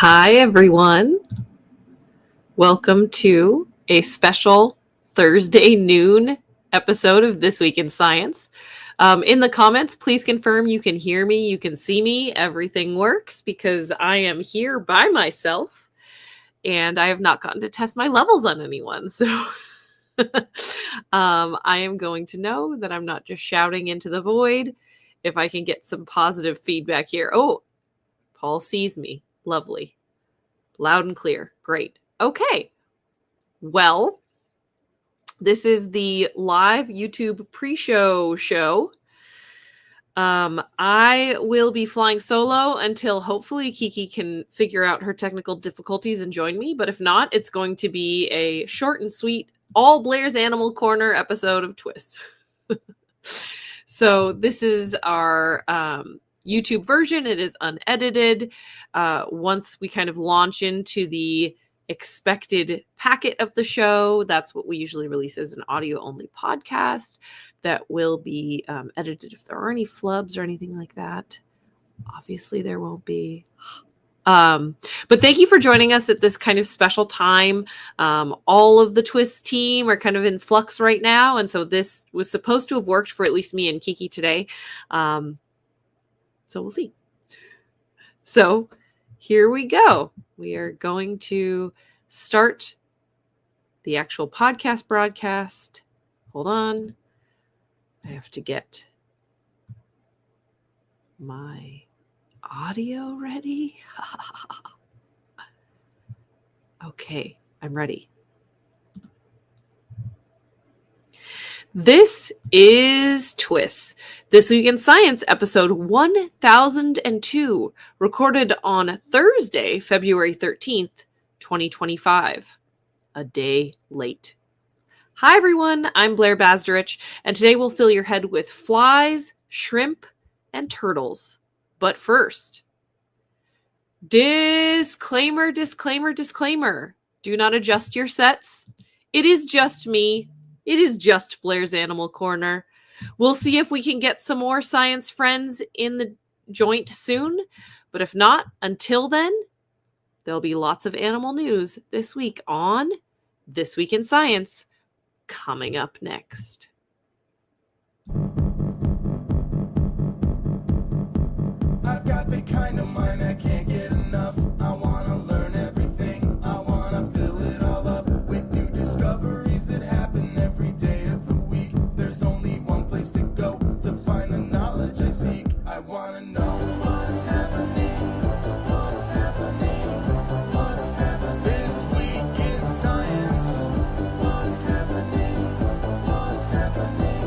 Hi, everyone. Welcome to a special Thursday noon episode of This Week in Science. In the comments, please confirm you can hear me, you can see me, everything works because I am here by myself and I have not gotten to test my levels on anyone. So I am going to know that I'm not just shouting into the void. If I can get some positive feedback here. Oh, Paul sees me. Lovely. Loud and clear. Great. Okay. Well, this is the live YouTube pre-show show. I will be flying solo until hopefully Kiki can figure out her technical difficulties and join me. But if not, it's going to be a short and sweet all Blair's Animal Corner episode of TWIS. So this is our YouTube version. It is unedited. Once we kind of launch into the expected packet of the show, that's what we usually release as an audio-only podcast that will be edited if there are any flubs or anything like that. Obviously, there won't be. But thank you for joining us at this kind of special time. All of the TWIS team are kind of in flux right now, and so this was supposed to have worked for at least me and Kiki today. So we'll see. So here we go. We are going to start the actual podcast broadcast. Hold on. I have to get my audio ready. Okay, I'm ready. This is TWIS, This Week in Science, episode 1002, recorded on Thursday, February 13th, 2025, a day late. Hi, everyone. I'm Blair Bazdarich, and today we'll fill your head with flies, shrimp, and turtles. But first, disclaimer, disclaimer, disclaimer. Do not adjust your sets. It is just me. It is just Blair's Animal Corner. We'll see if we can get some more science friends in the joint soon. But if not, until then, there'll be lots of animal news this week on This Week in Science, coming up next. I've got the kind of mind I can't get enough. I want to learn everything. I want to fill it all up with new discoveries that happen every day of the week. There's only one place to go to find the knowledge I seek. I want to know what's happening. What's happening? What's happening this week in science? What's happening? What's happening?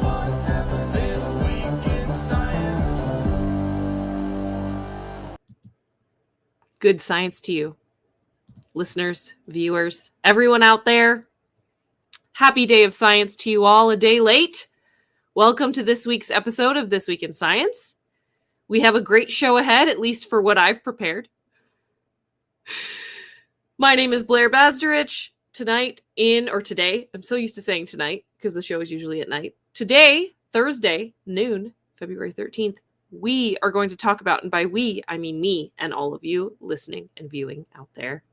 What's happening this week in science? Good science to you, listeners, viewers, everyone out there. Happy day of science to you all, a day late. Welcome to this week's episode of This Week in Science. We have a great show ahead, at least for what I've prepared. My name is Blair Bazdarich. Today, I'm so used to saying tonight because the show is usually at night. Today, Thursday, noon, February 13th, we are going to talk about, and by we, I mean me and all of you listening and viewing out there.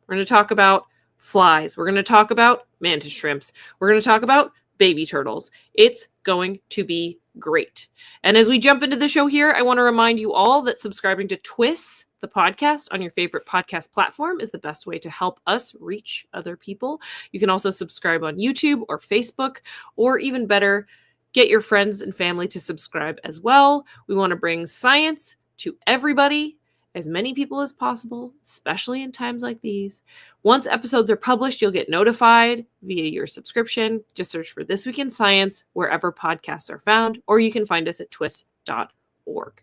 We're going to talk about flies. We're going to talk about mantis shrimps. We're going to talk about baby turtles. It's going to be great. And as we jump into the show here, I want to remind you all that subscribing to TWIS, the podcast, on your favorite podcast platform is the best way to help us reach other people. You can also subscribe on YouTube or Facebook, or even better, get your friends and family to subscribe as well. We want to bring science to everybody, as many people as possible, especially in times like these. Once episodes are published, you'll get notified via your subscription. Just search for This Week in Science wherever podcasts are found, or you can find us at twis.org.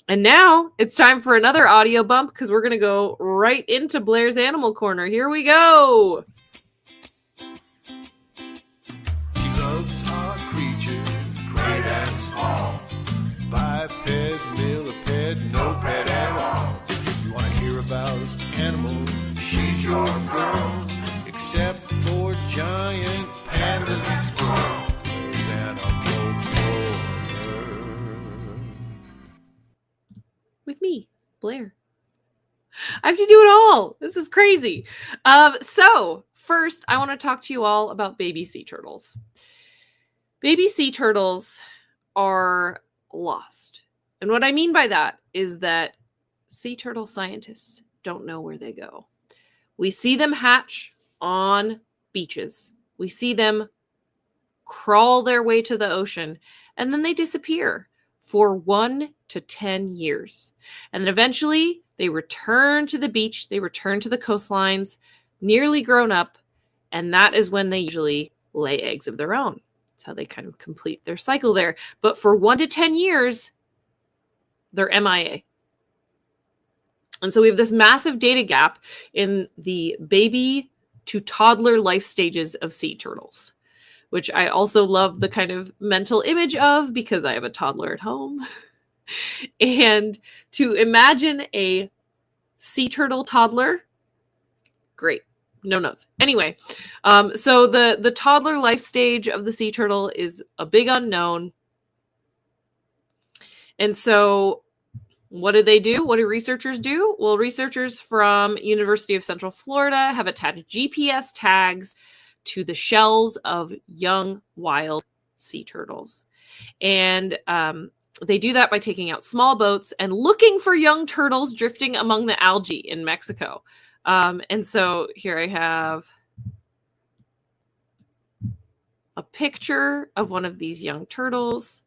And now it's time for another audio bump because we're going to go right into Blair's Animal Corner. Here we go. Loves are creatures, great and small. Biped, milliped, no pet at all. If you want to hear about animals, she's your girl. Except for giant pandas and squirrels. There's Animal Corner. With me, Blair. I have to do it all. This is crazy. So first, I want to talk to you all about baby sea turtles. Baby sea turtles are lost. And what I mean by that is that sea turtle scientists don't know where they go. We see them hatch on beaches. We see them crawl their way to the ocean, and then they disappear for 1 to 10 years. And then eventually they return to the beach, they return to the coastlines, nearly grown up, and that is when they usually lay eggs of their own. That's how they kind of complete their cycle there. But for 1 to 10 years, they're MIA. And so we have this massive data gap in the baby to toddler life stages of sea turtles, which I also love the kind of mental image of because I have a toddler at home. And to imagine a sea turtle toddler, great. No notes. Anyway, so the toddler life stage of the sea turtle is a big unknown. And so what do they do? What do researchers do? Well, researchers from University of Central Florida have attached GPS tags to the shells of young wild sea turtles. And they do that by taking out small boats and looking for young turtles drifting among the algae in Mexico. And so here I have a picture of one of these young turtles.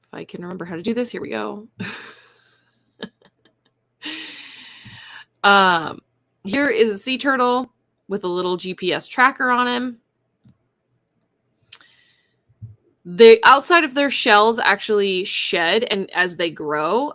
If I can remember how to do this, here we go. Here is a sea turtle with a little GPS tracker on him. The outside of their shells actually shed, and as they grow,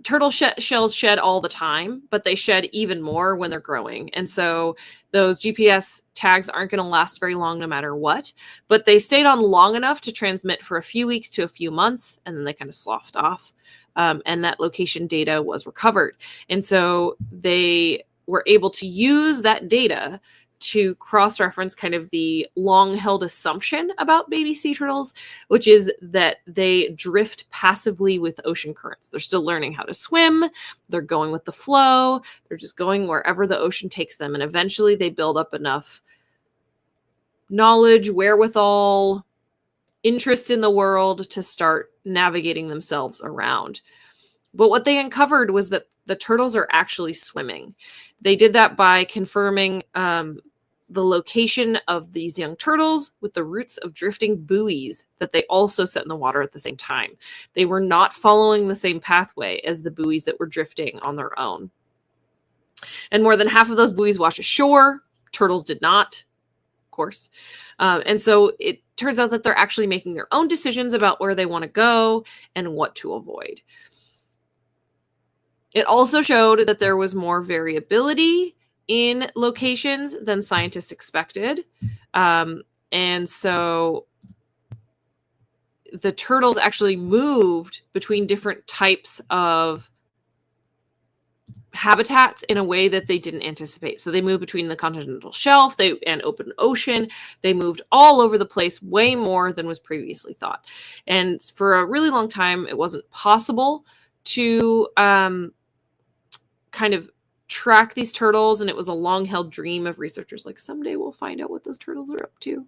turtle shells shed all the time, but they shed even more when they're growing. And so those GPS tags aren't going to last very long no matter what, but they stayed on long enough to transmit for a few weeks to a few months, and then they kind of sloughed off. And that location data was recovered. And so they were able to use that data to cross-reference kind of the long-held assumption about baby sea turtles, which is that they drift passively with ocean currents. They're still learning how to swim. They're going with the flow. They're just going wherever the ocean takes them. And eventually they build up enough knowledge, wherewithal, interest in the world to start navigating themselves around. But what they uncovered was that the turtles are actually swimming. They did that by confirming the location of these young turtles with the roots of drifting buoys that they also set in the water at the same time. They were not following the same pathway as the buoys that were drifting on their own. And more than half of those buoys washed ashore. Turtles did not, of course. And so it turns out that they're actually making their own decisions about where they want to go and what to avoid. It also showed that there was more variability in locations than scientists expected. And so the turtles actually moved between different types of habitats in a way that they didn't anticipate. So they moved between the continental shelf and open ocean. They moved all over the place, way more than was previously thought. And for a really long time, it wasn't possible to kind of track these turtles, and it was a long-held dream of researchers, like someday we'll find out what those turtles are up to.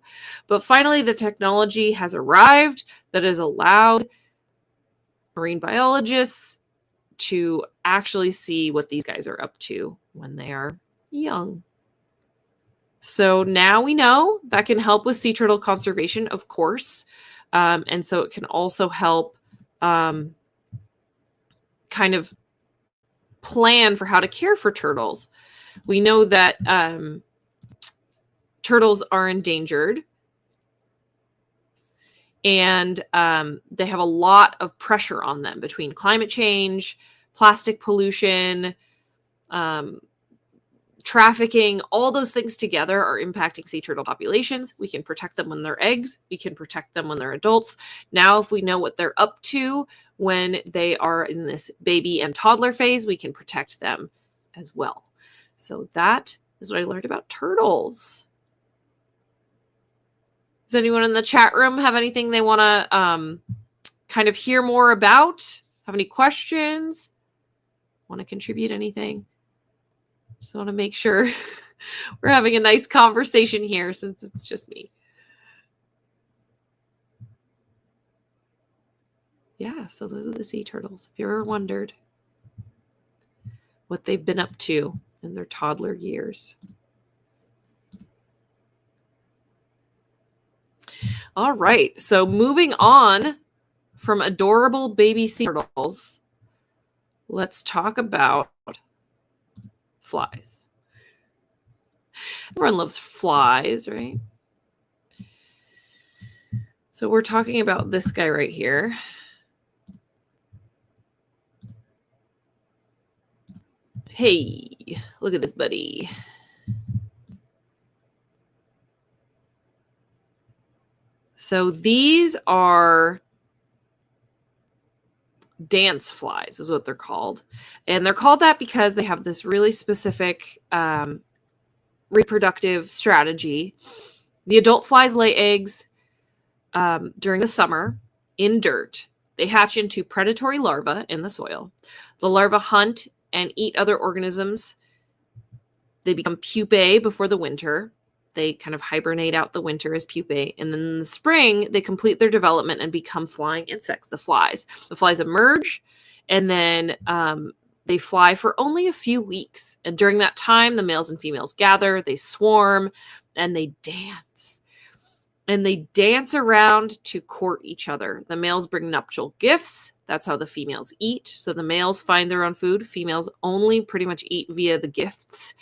But finally, the technology has arrived that has allowed marine biologists to actually see what these guys are up to when they are young. So now we know that can help with sea turtle conservation, of course. And so it can also help kind of plan for how to care for turtles. We know that turtles are endangered, and they have a lot of pressure on them between climate change, plastic pollution, trafficking. All those things together are impacting sea turtle populations. We can protect them when they're eggs. We can protect them when they're adults. Now, if we know what they're up to when they are in this baby and toddler phase, we can protect them as well. So that is what I learned about turtles. Does anyone in the chat room have anything they want to kind of hear more about? Have any questions? Want to contribute anything? Just want to make sure we're having a nice conversation here since it's just me. Yeah, so those are the sea turtles. If you ever wondered what they've been up to in their toddler years. All right, so moving on from adorable baby sea turtles, let's talk about flies. Everyone loves flies, right? So we're talking about this guy right here. Hey, look at this buddy. So these are dance flies is what they're called. And they're called that because they have this really specific reproductive strategy. The adult flies lay eggs during the summer in dirt. They hatch into predatory larvae in the soil. The larvae hunt and eat other organisms. They become pupae before the winter. They kind of hibernate out the winter as pupae. And then in the spring, they complete their development and become flying insects, the flies. The flies emerge, and then they fly for only a few weeks. And during that time, the males and females gather, they swarm, and they dance. And they dance around to court each other. The males bring nuptial gifts. That's how the females eat. So the males find their own food. Females only pretty much eat via the gifts.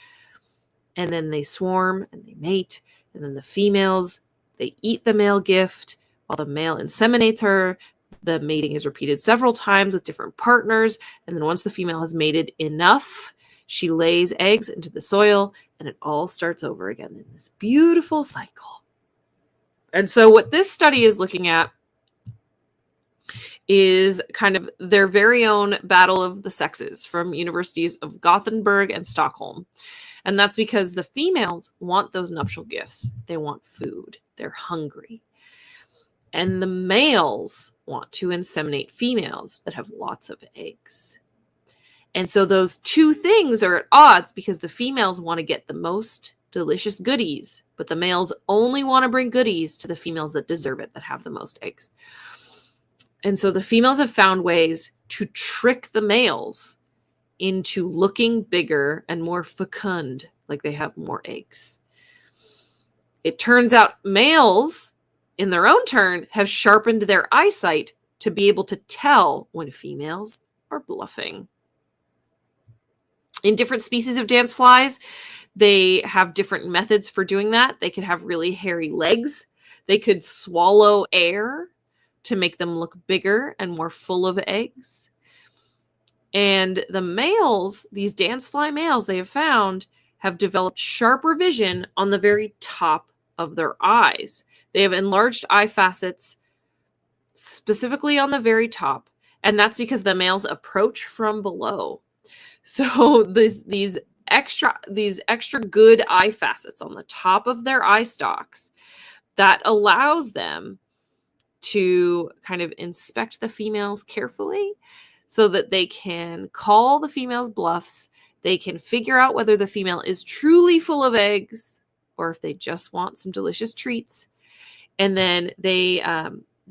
And then they swarm and they mate. And then the females, they eat the male gift while the male inseminates her. The mating is repeated several times with different partners. And then once the female has mated enough, she lays eggs into the soil and it all starts over again in this beautiful cycle. And so what this study is looking at is kind of their very own battle of the sexes from universities of Gothenburg and Stockholm. And that's because the females want those nuptial gifts. They want food. They're hungry. And the males want to inseminate females that have lots of eggs. And so those two things are at odds because the females want to get the most delicious goodies, but the males only want to bring goodies to the females that deserve it, that have the most eggs. And so the females have found ways to trick the males into looking bigger and more fecund, like they have more eggs. It turns out males, in their own turn, have sharpened their eyesight to be able to tell when females are bluffing. In different species of dance flies, they have different methods for doing that. They could have really hairy legs. They could swallow air to make them look bigger and more full of eggs. And the males, these dance fly males they have found, have developed sharper vision on the very top of their eyes. They have enlarged eye facets specifically on the very top. And that's because the males approach from below. So these extra good eye facets on the top of their eye stalks that allows them to kind of inspect the females carefully so that they can call the females bluffs. They can figure out whether the female is truly full of eggs or if they just want some delicious treats. And then they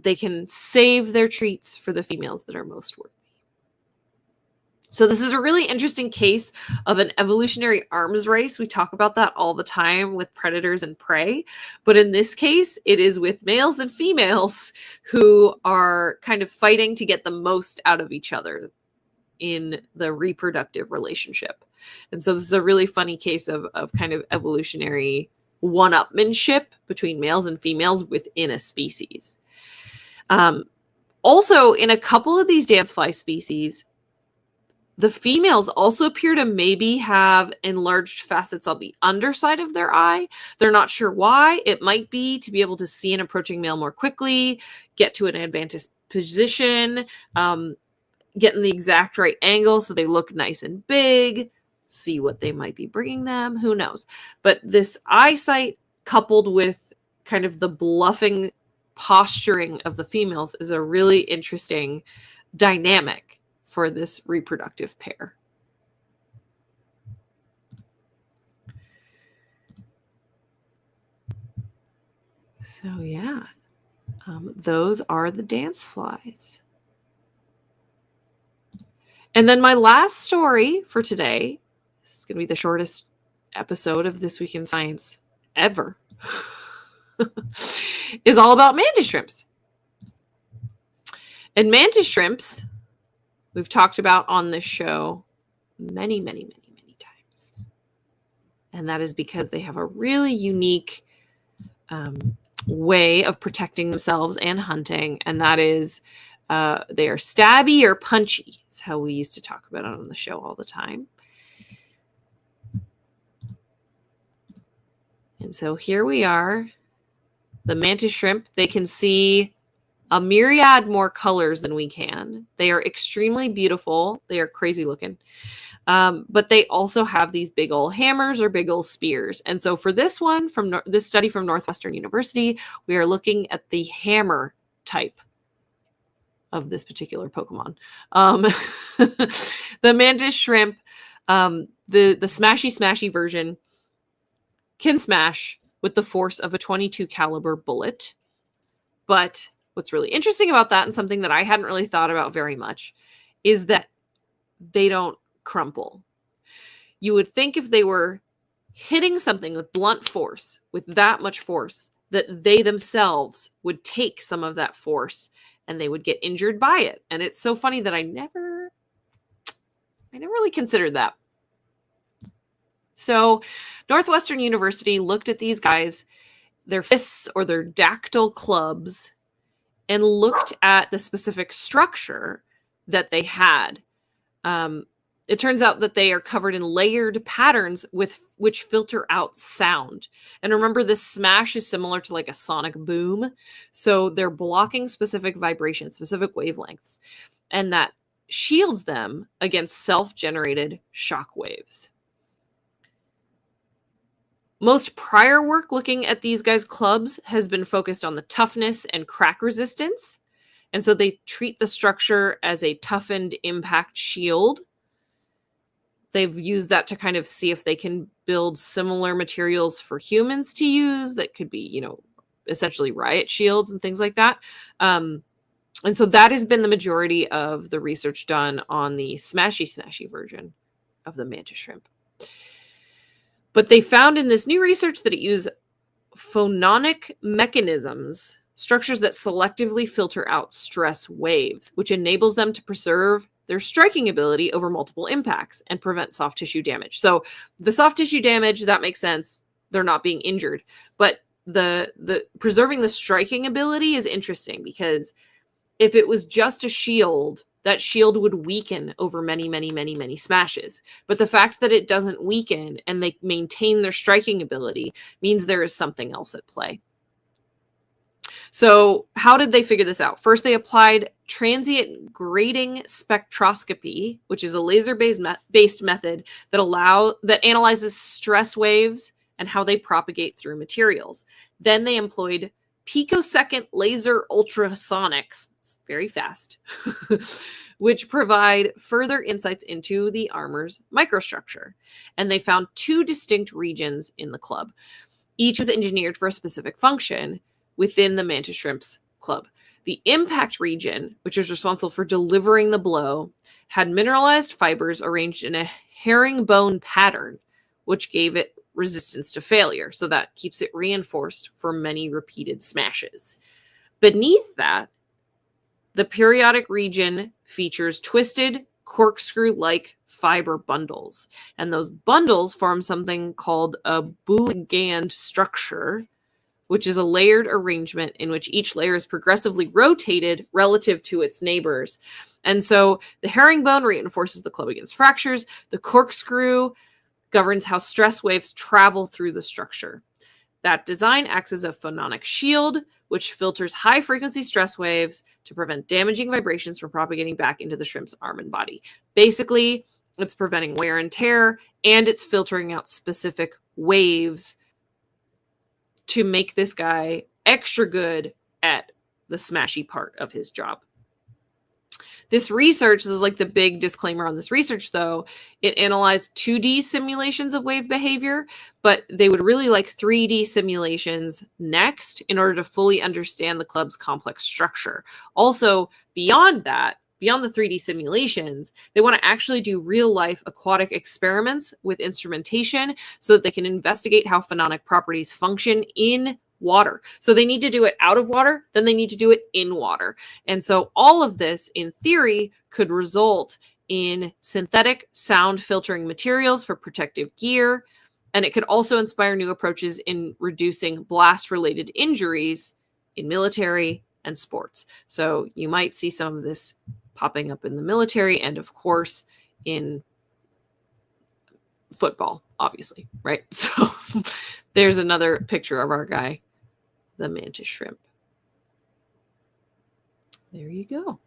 can save their treats for the females that are most worthy. So this is a really interesting case of an evolutionary arms race. We talk about that all the time with predators and prey. But in this case, it is with males and females who are kind of fighting to get the most out of each other in the reproductive relationship. And so this is a really funny case of kind of evolutionary one-upmanship between males and females within a species. Also, in a couple of these dancefly species, the females also appear to maybe have enlarged facets on the underside of their eye. They're not sure why. It might be to be able to see an approaching male more quickly, get to an advantageous position, get in the exact right angle so they look nice and big, see what they might be bringing them. Who knows? But this eyesight coupled with kind of the bluffing posturing of the females is a really interesting dynamic for this reproductive pair. So yeah, those are the dance flies. And then my last story for today, this is going to be the shortest episode of This Week in Science ever, is all about mantis shrimps. And mantis shrimps, we've talked about on this show many times. And that is because they have a really unique way of protecting themselves and hunting. And that is they are stabby or punchy. Is how we used to talk about it on the show all the time. And so here we are. The mantis shrimp, they can see a myriad more colors than we can. They are extremely beautiful. They are crazy looking. But they also have these big old hammers or big old spears. And so for this one, from this study from Northwestern University, we are looking at the hammer type of this particular Pokemon. The mantis shrimp, the smashy version can smash with the force of a .22 caliber bullet. But what's really interesting about that, and something that I hadn't really thought about very much, is that they don't crumple. You would think if they were hitting something with blunt force, with that much force, that they themselves would take some of that force and they would get injured by it. And it's so funny that I never really considered that. So Northwestern University looked at these guys, their fists or their dactyl clubs, and looked at the specific structure that they had. It turns out that they are covered in layered patterns which filter out sound. And remember, this smash is similar to like a sonic boom. So they're blocking specific vibrations, specific wavelengths, and that shields them against self-generated shock waves. Most prior work looking at these guys' clubs has been focused on the toughness and crack resistance. And so they treat the structure as a toughened impact shield. They've used that to kind of see if they can build similar materials for humans to use that could be, essentially riot shields and things like that. And so that has been the majority of the research done on the smashy version of the mantis shrimp. But they found in this new research that it used phononic mechanisms, structures that selectively filter out stress waves, which enables them to preserve their striking ability over multiple impacts and prevent soft tissue damage. So the soft tissue damage, that makes sense. They're not being injured. But the preserving the striking ability is interesting, because if it was just a shield, that shield would weaken over many smashes. But the fact that it doesn't weaken and they maintain their striking ability means there is something else at play. So how did they figure this out? First, they applied transient grating spectroscopy, which is a laser-based method that analyzes stress waves and how they propagate through materials. Then they employed picosecond laser ultrasonics, it's very fast, which provide further insights into the armor's microstructure. And they found two distinct regions in the club. Each was engineered for a specific function within the mantis shrimp's club. The impact region, which is responsible for delivering the blow, had mineralized fibers arranged in a herringbone pattern, which gave it resistance to failure. So that keeps it reinforced for many repeated smashes. Beneath that, the periodic region features twisted, corkscrew-like fiber bundles. And those bundles form something called a Bouligand structure, which is a layered arrangement in which each layer is progressively rotated relative to its neighbors. And so the herringbone reinforces the club against fractures. The corkscrew governs how stress waves travel through the structure. That design acts as a phononic shield, which filters high-frequency stress waves to prevent damaging vibrations from propagating back into the shrimp's arm and body. Basically, it's preventing wear and tear, and it's filtering out specific waves to make this guy extra good at the smashy part of his job. This research, this is like the big disclaimer on this research though, it analyzed 2D simulations of wave behavior, but they would really like 3D simulations next in order to fully understand the club's complex structure. Also, beyond that, beyond the 3D simulations, they want to actually do real life aquatic experiments with instrumentation so that they can investigate how phononic properties function in water. So they need to do it out of water, then they need to do it in water. And so all of this, in theory, could result in synthetic sound filtering materials for protective gear. And it could also inspire new approaches in reducing blast-related injuries in military and sports. So you might see some of this popping up in the military and, of course, in football, obviously, right? So there's another picture of our guy, the mantis shrimp. There you go.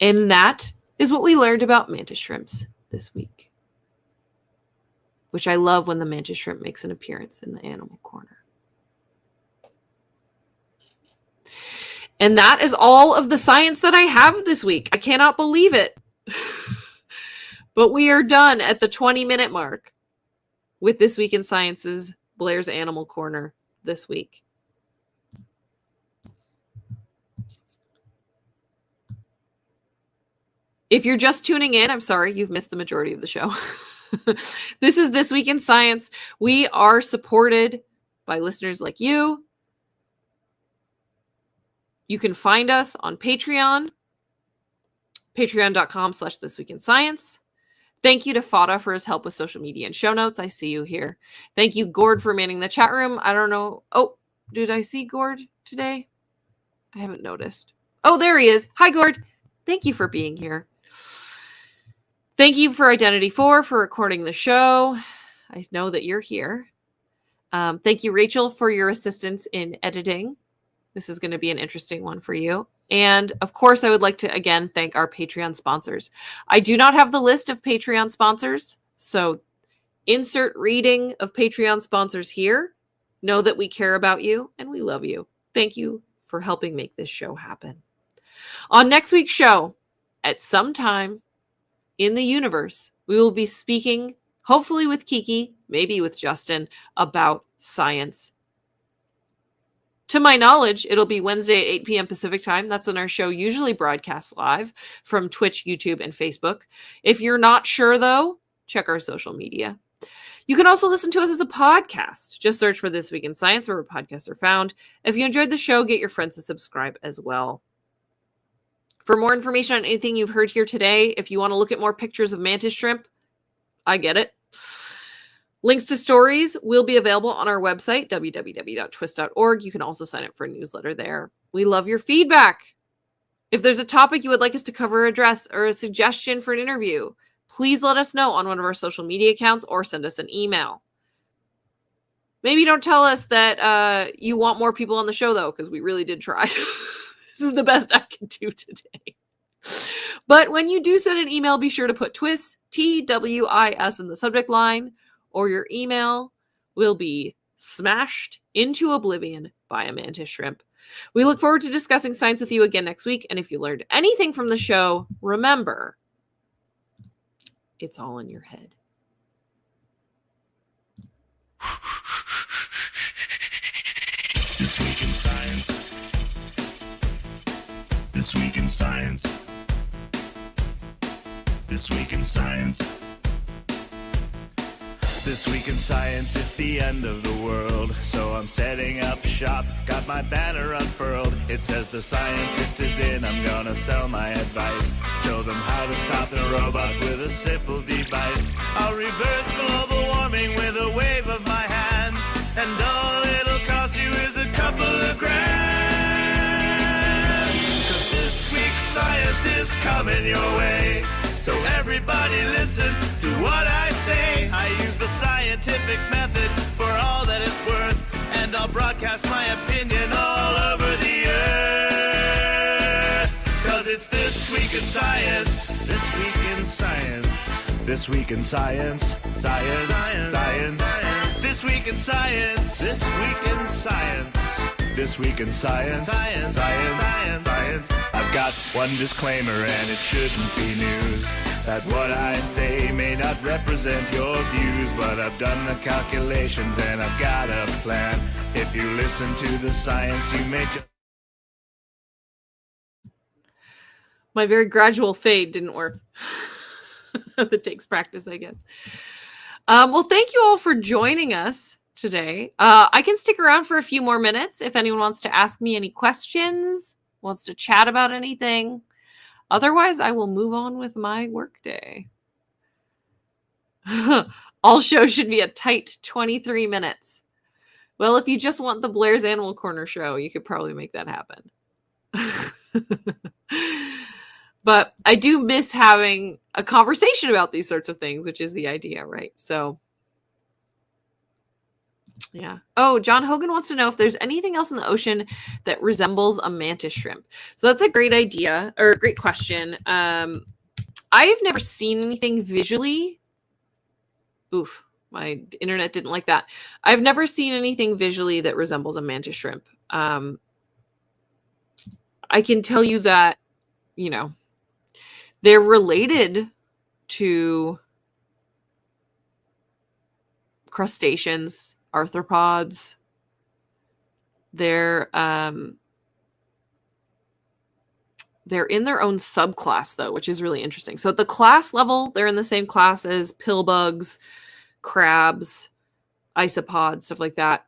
And that is what we learned about mantis shrimps this week, which I love when the mantis shrimp makes an appearance in the animal corner. And that is all of the science that I have this week. I cannot believe it. But we are done at the 20-minute mark with This Week in Science's Blair's Animal Corner this week. If you're just tuning in, I'm sorry, you've missed the majority of the show. This is This Week in Science. We are supported by listeners like you. You can find us on Patreon, patreon.com/thisweekinscience. Thank you to Fada for his help with social media and show notes. I see you here. Thank you, Gord, for manning the chat room. I don't know. Oh, did I see Gord today? I haven't noticed. Oh, there he is. Hi, Gord. Thank you for being here. Thank you for Identity 4 for recording the show. I know that you're here. Thank you, Rachel, for your assistance in editing. This is going to be an interesting one for you. And of course, I would like to again thank our Patreon sponsors. I do not have the list of Patreon sponsors, so insert reading of Patreon sponsors here. Know that we care about you and we love you. Thank you for helping make this show happen. On next week's show, at some time in the universe, we will be speaking, hopefully with Kiki, maybe with Justin, about science. To my knowledge, it'll be Wednesday at 8 p.m. Pacific time. That's when our show usually broadcasts live from Twitch, YouTube, and Facebook. If you're not sure, though, check our social media. You can also listen to us as a podcast. Just search for This Week in Science wherever podcasts are found. If you enjoyed the show, get your friends to subscribe as well. For more information on anything you've heard here today, if you want to look at more pictures of mantis shrimp, I get it. Links to stories will be available on our website, www.twis.org. You can also sign up for a newsletter there. We love your feedback. If there's a topic you would like us to cover or address or a suggestion for an interview, please let us know on one of our social media accounts or send us an email. Maybe don't tell us that you want more people on the show, though, because we really did try. This is the best I can do today. But when you do send an email, be sure to put TWIS, TWIS in the subject line, or your email will be smashed into oblivion by a mantis shrimp. We look forward to discussing science with you again next week. And if you learned anything from the show, remember, it's all in your head. This Week in Science. This Week in Science. This Week in Science. This week in science, it's the end of the world. So I'm setting up shop, got my banner unfurled. It says the scientist is in, I'm gonna sell my advice. Show them how to stop the robots with a simple device. I'll reverse global warming with a wave of my hand. And all it'll cost you is a couple of grand. 'Cause this week's science is coming your way. So everybody listen to what I say. I use the scientific method for all that it's worth, and I'll broadcast my opinion all over the earth. 'Cause it's This Week in Science. This Week in Science. This Week in Science. Science. Science. Science. This Week in Science. This Week in Science. this week in science. Science, science, science, science. I've got one disclaimer and it shouldn't be news. That what I say may not represent your views, but I've done the calculations and I've got a plan. If you listen to the science, you may just... My very gradual fade didn't work. That takes practice, I guess. Well, thank you all for joining us today. I can stick around for a few more minutes if anyone wants to ask me any questions, wants to chat about anything. Otherwise, I will move on with my workday. All shows should be a tight 23 minutes. Well, if you just want the Blair's Animal Corner show, you could probably make that happen. But I do miss having a conversation about these sorts of things, which is the idea, right? So, yeah. Oh, John Hogan wants to know if there's anything else in the ocean that resembles a mantis shrimp. So that's a great idea, or a great question. I've never seen anything visually. Oof, my internet didn't like that. I've never seen anything visually that resembles a mantis shrimp. I can tell you that, you know, they're related to crustaceans, arthropods. They're in their own subclass, though, which is really interesting. So at the class level, they're in the same class as pillbugs, crabs, isopods, stuff like that,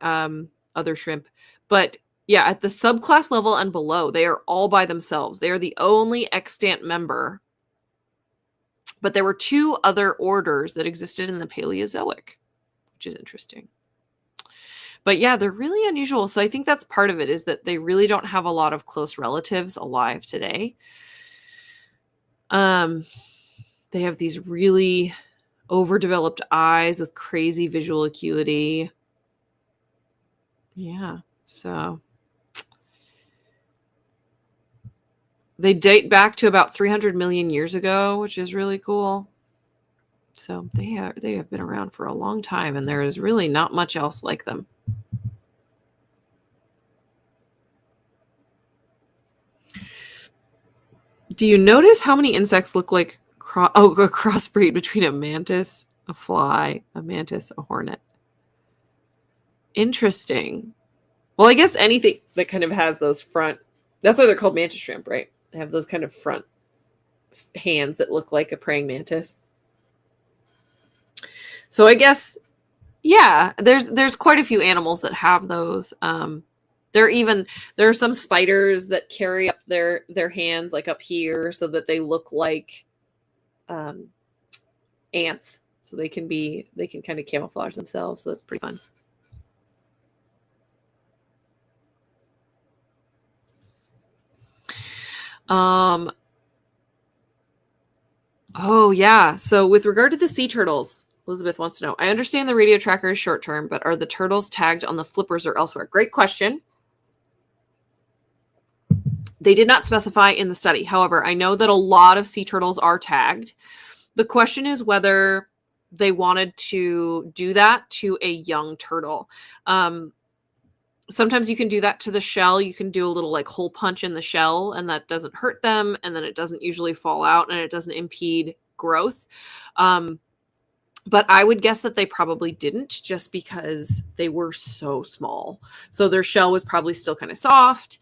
other shrimp. But yeah, at the subclass level and below, they are all by themselves. They are the only extant member. But there were two other orders that existed in the Paleozoic, which is interesting. But yeah, they're really unusual. So I think that's part of it, is that they really don't have a lot of close relatives alive today. They have these really overdeveloped eyes with crazy visual acuity. Yeah, so they date back to about 300 million years ago, which is really cool. So they have been around for a long time, and there is really not much else like them. Do you notice how many insects look like a crossbreed between a mantis, a fly, a mantis, a hornet? Interesting. Well, I guess anything that kind of has those front, that's why they're called mantis shrimp, right? They have those kind of front hands that look like a praying mantis. So I guess, yeah, there's quite a few animals that have those. There are some spiders that carry up their hands like up here so that they look like ants. So they can kind of camouflage themselves. So that's pretty fun. Oh yeah. So with regard to the sea turtles, Elizabeth wants to know, I understand the radio tracker is short term, but are the turtles tagged on the flippers or elsewhere? Great question. They did not specify in the study. However, I know that a lot of sea turtles are tagged. The question is whether they wanted to do that to a young turtle. Sometimes you can do that to the shell. You can do a little like hole punch in the shell, and that doesn't hurt them. And then it doesn't usually fall out, and it doesn't impede growth. But I would guess that they probably didn't, just because they were so small. So their shell was probably still kind of soft.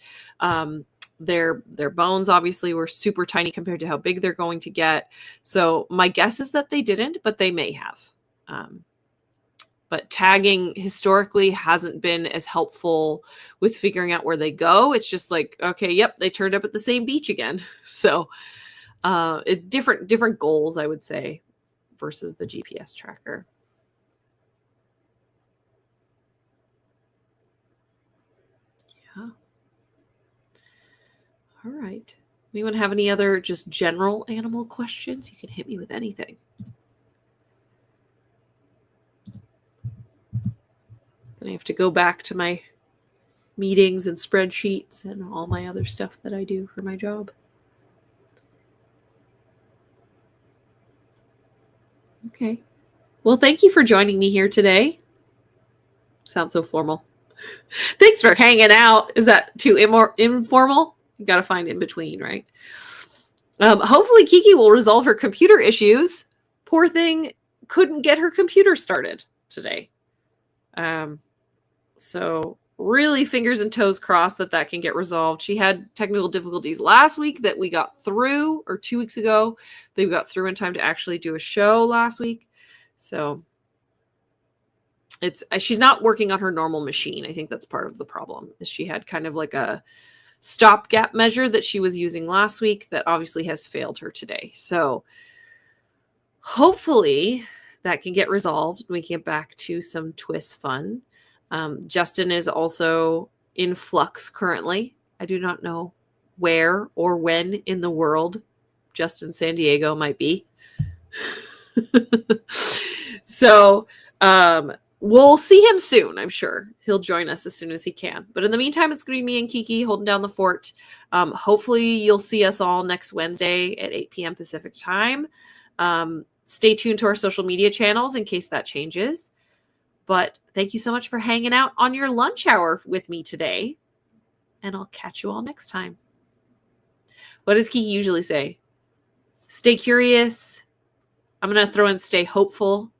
Their bones obviously were super tiny compared to how big they're going to get. So my guess is that they didn't, but they may have. But tagging historically hasn't been as helpful with figuring out where they go. It's just like, okay, yep, they turned up at the same beach again. So different goals, I would say, versus the GPS tracker. Yeah. All right. Anyone have any other just general animal questions? You can hit me with anything. Then I have to go back to my meetings and spreadsheets and all my other stuff that I do for my job. Okay. Well, thank you for joining me here today. Sounds so formal. Thanks for hanging out. Is that too informal? You got to find in between, right? Hopefully Kiki will resolve her computer issues. Poor thing couldn't get her computer started today. So really fingers and toes crossed that can get resolved. She had technical difficulties last week that we got through, or 2 weeks ago. They got through in time to actually do a show last week. So she's not working on her normal machine. I think that's part of the problem. Is she had kind of like a stopgap measure that she was using last week that obviously has failed her today. So hopefully that can get resolved and we can get back to some TWIS fun. Justin is also in flux currently. I do not know where or when in the world Justin San Diego might be. So we'll see him soon, I'm sure. He'll join us as soon as he can. But in the meantime, it's going to be me and Kiki holding down the fort. Hopefully you'll see us all next Wednesday at 8 p.m. Pacific time. Stay tuned to our social media channels in case that changes. But thank you so much for hanging out on your lunch hour with me today. And I'll catch you all next time. What does Kiki usually say? Stay curious. I'm going to throw in stay hopeful.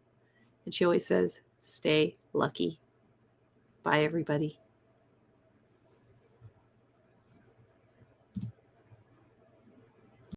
And she always says, stay lucky. Bye, everybody.